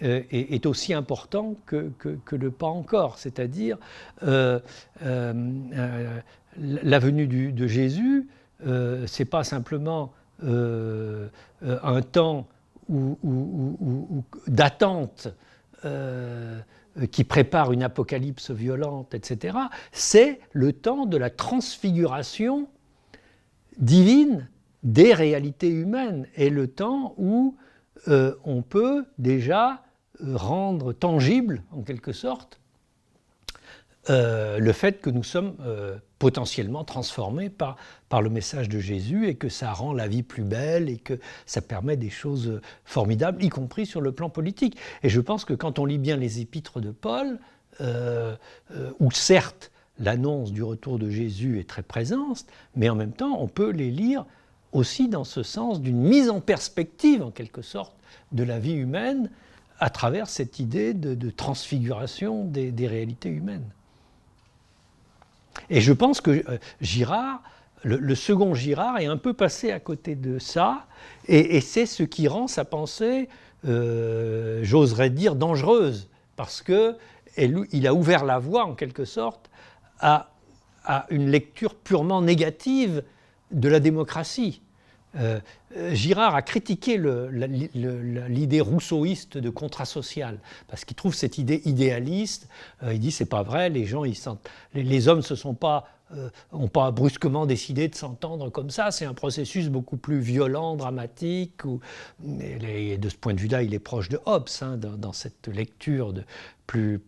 est aussi important que le pas encore. C'est-à-dire, la venue de Jésus, c'est pas simplement un temps d'attente qui prépare une apocalypse violente, etc. C'est le temps de la transfiguration divine des réalités humaines et le temps où on peut déjà rendre tangible, en quelque sorte, le fait que nous sommes potentiellement transformés par le message de Jésus et que ça rend la vie plus belle et que ça permet des choses formidables, y compris sur le plan politique. Et je pense que quand on lit bien les épîtres de Paul, où certes l'annonce du retour de Jésus est très présente, mais en même temps on peut les lire aussi dans ce sens d'une mise en perspective, en quelque sorte, de la vie humaine à travers cette idée de transfiguration des réalités humaines. Et je pense que Girard, le second Girard, est un peu passé à côté de ça, et c'est ce qui rend sa pensée, j'oserais dire, dangereuse, parce qu'il a ouvert la voie, en quelque sorte, à une lecture purement négative de la démocratie. Girard a critiqué l'idée rousseauiste de contrat social parce qu'il trouve cette idée idéaliste. Il dit c'est pas vrai, les hommes n'ont pas brusquement décidé de s'entendre comme ça. C'est un processus beaucoup plus violent, dramatique. Et de ce point de vue-là, il est proche de Hobbes dans cette lecture d'une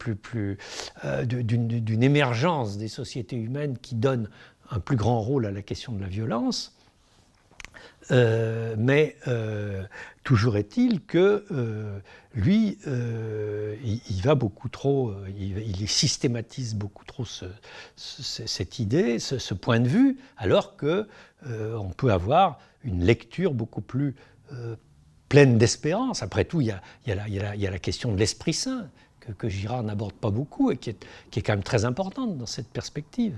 émergence des sociétés humaines qui donne un plus grand rôle à la question de la violence. Mais toujours est-il que lui, il va beaucoup trop, il systématise beaucoup trop cette idée, ce point de vue, alors qu'on peut avoir une lecture beaucoup plus pleine d'espérance. Après tout, il y a la question de l'Esprit Saint que Girard n'aborde pas beaucoup et qui est quand même très importante dans cette perspective.